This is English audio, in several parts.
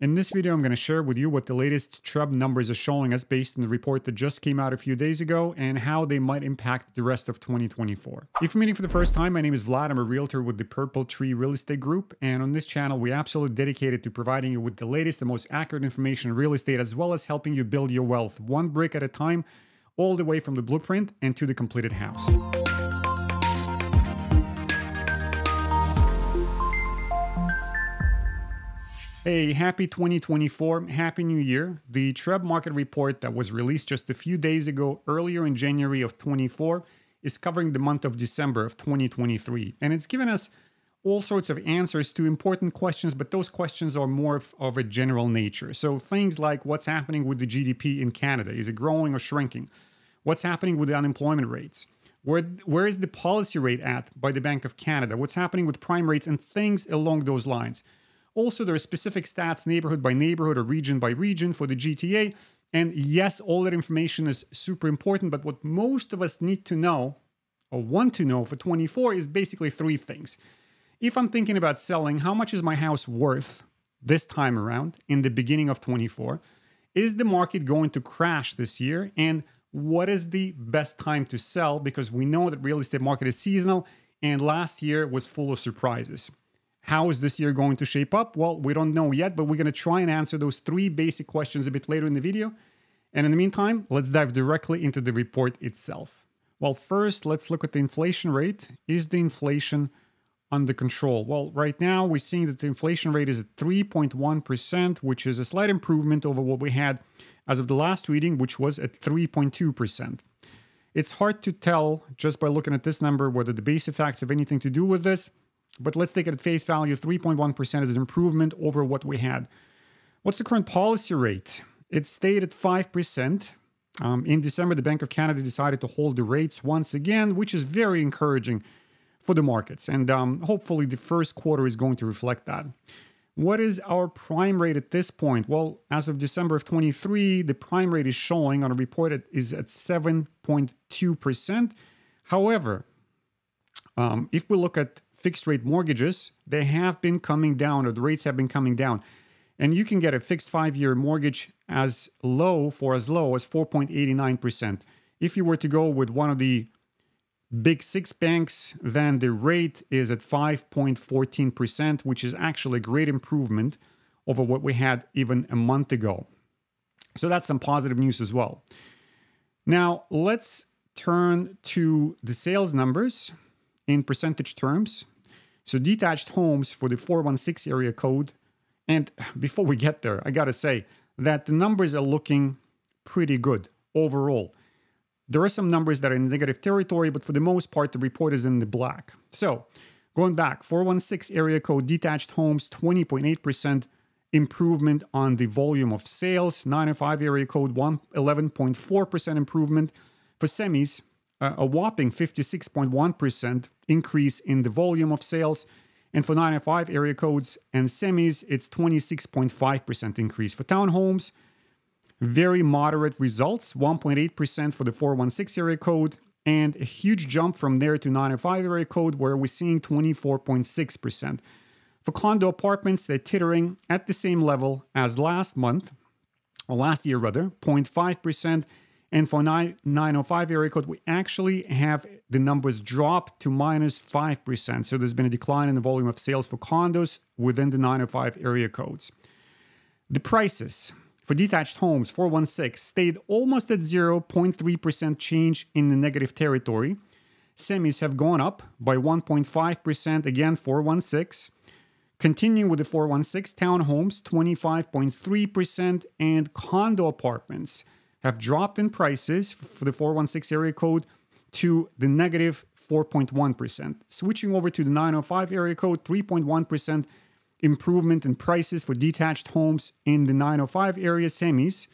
In this video, I'm going to share with you what the latest TRREB numbers are showing us based on the report that just came out a few days ago and how they might impact the rest of 2024. If you're meeting for the first time, my name is Vlad. I'm a realtor with the Purple Tree Real Estate Group. And on this channel, we're absolutely dedicated to providing you with the latest and most accurate information in real estate, as well as helping you build your wealth one brick at a time, all the way from the blueprint and to the completed house. Hey, happy 2024, happy new year. The TRREB Market Report that was released just a few days ago, earlier in January of 24, is covering the month of December of 2023. And it's given us all sorts of answers to important questions, but those questions are more of a general nature. So things like what's happening with the GDP in Canada? Is it growing or shrinking? What's happening with the unemployment rates? Where is the policy rate at by the Bank of Canada? What's happening with prime rates and things along those lines? Also, there are specific stats neighborhood by neighborhood or region by region for the GTA. And yes, all that information is super important, but what most of us need to know or want to know for 24 is basically three things. If I'm thinking about selling, how much is my house worth this time around in the beginning of 24? Is the market going to crash this year? And what is the best time to sell? Because we know that real estate market is seasonal and last year was full of surprises. How is this year going to shape up? Well, we don't know yet, but we're going to try and answer those three basic questions a bit later in the video. And in the meantime, let's dive directly into the report itself. Well, first, let's look at the inflation rate. Is the inflation under control? Well, right now, we're seeing that the inflation rate is at 3.1%, which is a slight improvement over what we had as of the last reading, which was at 3.2%. It's hard to tell just by looking at this number whether the base effects have anything to do with this. But let's take it at face value. 3.1% is an improvement over what we had. What's the current policy rate? It stayed at 5%. In December, the Bank of Canada decided to hold the rates once again, which is very encouraging for the markets. And hopefully the first quarter is going to reflect that. What is our prime rate at this point? Well, as of December of 23, the prime rate is showing on a report it is at 7.2%. However, if we look at fixed rate mortgages, they have been coming down, or the rates have been coming down. And you can get a fixed 5-year mortgage as low as 4.89%. If you were to go with one of the big 6 banks, then the rate is at 5.14%, which is actually a great improvement over what we had even a month ago. So that's some positive news as well. Now, let's turn to the sales numbers in percentage terms. So detached homes for the 416 area code. And before we get there, I got to say that the numbers are looking pretty good overall. There are some numbers that are in negative territory, but for the most part, the report is in the black. So going back, 416 area code detached homes, 20.8% improvement on the volume of sales. 905 area code, 11.4% improvement. For semis, a whopping 56.1% increase in the volume of sales. And for 905 area codes and semis, it's 26.5% increase. For townhomes, very moderate results, 1.8% for the 416 area code, and a huge jump from there to 905 area code, where we're seeing 24.6%. For condo apartments, they're teetering at the same level as last year, 0.5%. And for 905 area code, we actually have the numbers drop to minus 5%. So there's been a decline in the volume of sales for condos within the 905 area codes. The prices for detached homes, 416, stayed almost at 0.3% change in the negative territory. Semis have gone up by 1.5%, again, 416. Continuing with the 416, townhomes, 25.3%, and condo apartments have dropped in prices for the 416 area code to the negative 4.1%. Switching over to the 905 area code, 3.1% improvement in prices for detached homes in the 905 area. Semis,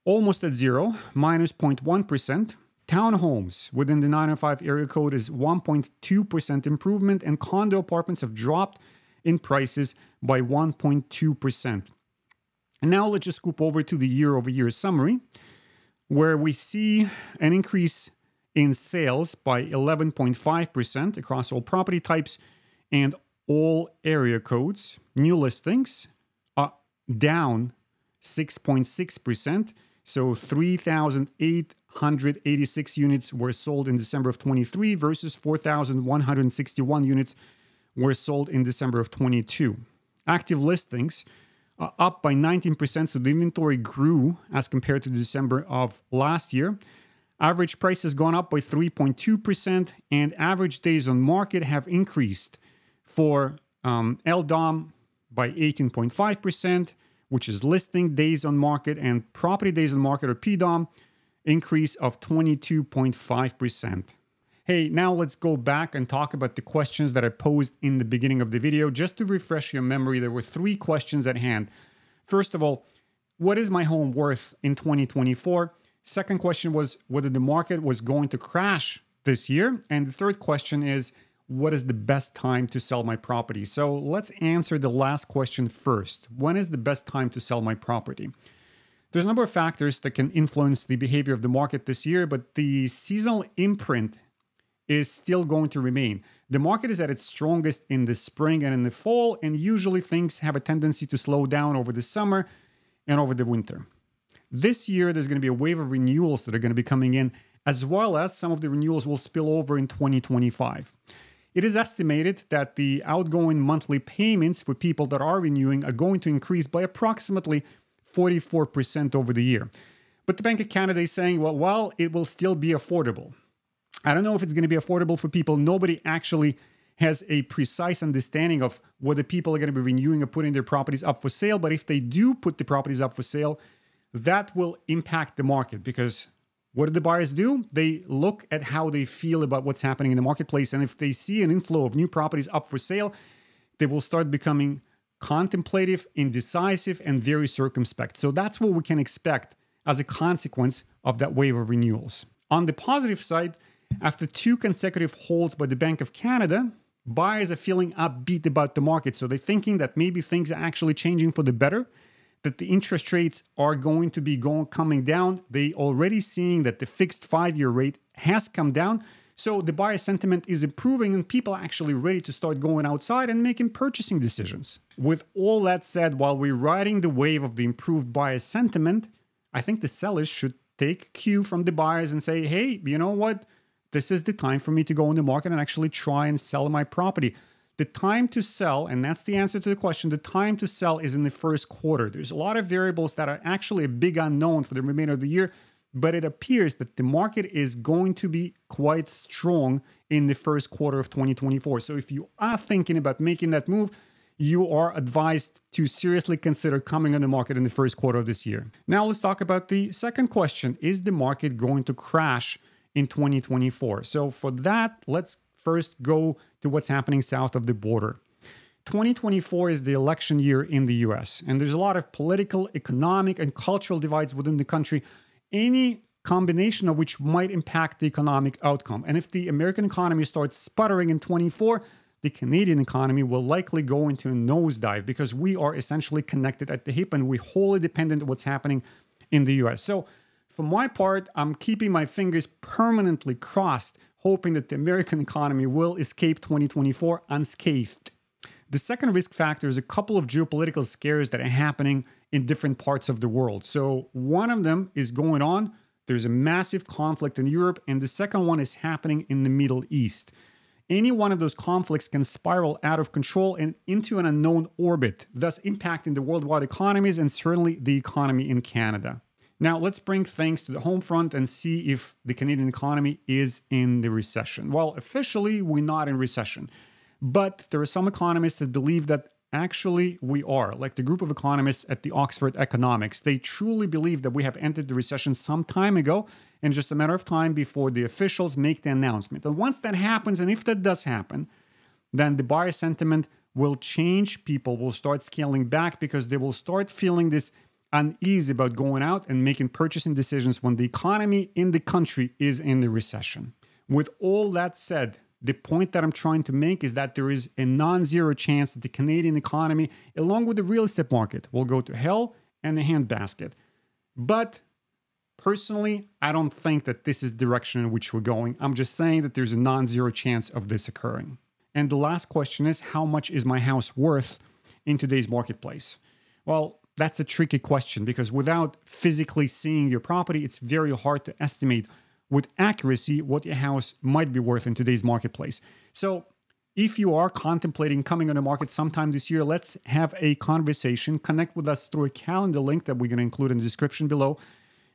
almost at zero, minus 0.1%. Townhomes within the 905 area code is 1.2% improvement, and condo apartments have dropped in prices by 1.2%. And now let's just scoop over to the year-over-year summary, where we see an increase in sales by 11.5% across all property types and all area codes. New listings down 6.6%. So 3,886 units were sold in December of 23 versus 4,161 units were sold in December of 22. Active listings are up by 19%, so the inventory grew as compared to December of last year. Average price has gone up by 3.2%, and average days on market have increased for LDOM by 18.5%, which is listing days on market, and property days on market, or PDOM, increase of 22.5%. Hey, now let's go back and talk about the questions that I posed in the beginning of the video. Just to refresh your memory, there were 3 questions at hand. First of all, what is my home worth in 2024? Second question was whether the market was going to crash this year. And the third question is, what is the best time to sell my property? So let's answer the last question first. When is the best time to sell my property? There's a number of factors that can influence the behavior of the market this year, but the seasonal imprint is still going to remain. The market is at its strongest in the spring and in the fall, and usually things have a tendency to slow down over the summer and over the winter. This year, there's going to be a wave of renewals that are going to be coming in, as well as some of the renewals will spill over in 2025. It is estimated that the outgoing monthly payments for people that are renewing are going to increase by approximately 44% over the year. But the Bank of Canada is saying, well, it will still be affordable. I don't know if it's going to be affordable for people. Nobody actually has a precise understanding of whether people are going to be renewing or putting their properties up for sale. But if they do put the properties up for sale, that will impact the market, because what do the buyers do? They look at how they feel about what's happening in the marketplace. And if they see an inflow of new properties up for sale, they will start becoming contemplative, indecisive, and very circumspect. So that's what we can expect as a consequence of that wave of renewals. On the positive side, after 2 consecutive holds by the Bank of Canada, buyers are feeling upbeat about the market. So they're thinking that maybe things are actually changing for the better, that the interest rates are going to be coming down. They already seeing that the fixed 5-year rate has come down. So the buyer sentiment is improving, and people are actually ready to start going outside and making purchasing decisions. With all that said, while we're riding the wave of the improved buyer sentiment, I think the sellers should take cue from the buyers and say, hey, you know what? This is the time for me to go in the market and actually try and sell my property. The time to sell, and that's the answer to the question, the time to sell is in the first quarter. There's a lot of variables that are actually a big unknown for the remainder of the year, but it appears that the market is going to be quite strong in the first quarter of 2024. So if you are thinking about making that move, you are advised to seriously consider coming on the market in the first quarter of this year. Now let's talk about the second question. Is the market going to crash in 2024? So for that, let's first go to what's happening south of the border. 2024 is the election year in the US, and there's a lot of political, economic, and cultural divides within the country, any combination of which might impact the economic outcome. And if the American economy starts sputtering in 24, the Canadian economy will likely go into a nosedive, because we are essentially connected at the hip and we're wholly dependent on what's happening in the US. So for my part, I'm keeping my fingers permanently crossed, hoping that the American economy will escape 2024 unscathed. The second risk factor is a couple of geopolitical scares that are happening in different parts of the world. So one of them is going on. There's a massive conflict in Europe, and the second one is happening in the Middle East. Any one of those conflicts can spiral out of control and into an unknown orbit, thus impacting the worldwide economies and certainly the economy in Canada. Now, let's bring things to the home front and see if the Canadian economy is in the recession. Well, officially, we're not in recession. But there are some economists that believe that actually we are, like the group of economists at the Oxford Economics. They truly believe that we have entered the recession some time ago, and just a matter of time before the officials make the announcement. And once that happens, and if that does happen, then the buyer sentiment will change. People will start scaling back because they will start feeling this uneasy about going out and making purchasing decisions when the economy in the country is in the recession. With all that said, the point that I'm trying to make is that there is a non-zero chance that the Canadian economy, along with the real estate market, will go to hell and a handbasket. But personally, I don't think that this is the direction in which we're going. I'm just saying that there's a non-zero chance of this occurring. And the last question is, how much is my house worth in today's marketplace? Well, that's a tricky question because without physically seeing your property, it's very hard to estimate with accuracy what your house might be worth in today's marketplace. So if you are contemplating coming on the market sometime this year, let's have a conversation. Connect with us through a calendar link that we're going to include in the description below.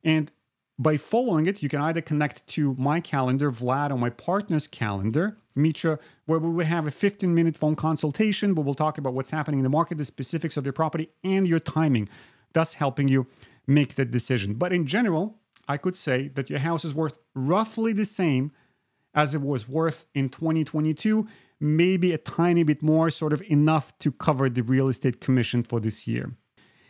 And by following it, you can either connect to my calendar, Vlad, or my partner's calendar, Mitra, where we will have a 15-minute phone consultation where we'll talk about what's happening in the market, the specifics of your property, and your timing, thus helping you make that decision. But in general, I could say that your house is worth roughly the same as it was worth in 2022, maybe a tiny bit more, sort of enough to cover the real estate commission for this year.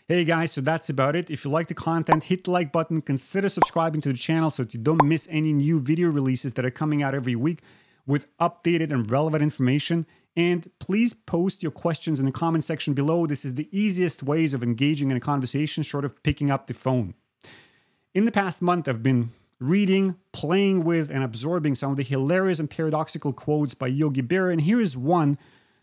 Hey guys, so that's about it. If you like the content, hit the like button, consider subscribing to the channel so that you don't miss any new video releases that are coming out every week with updated and relevant information. And please post your questions in the comment section below. This is the easiest ways of engaging in a conversation short of picking up the phone. In the past month, I've been reading, playing with, and absorbing some of the hilarious and paradoxical quotes by Yogi Berra, and here is one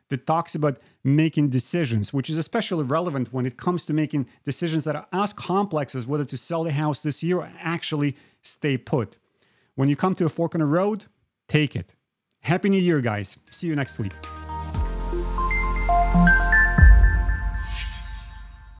that talks about making decisions, which is especially relevant when it comes to making decisions that are as complex as whether to sell the house this year or actually stay put. When you come to a fork in the road, take it. Happy New Year, guys. See you next week.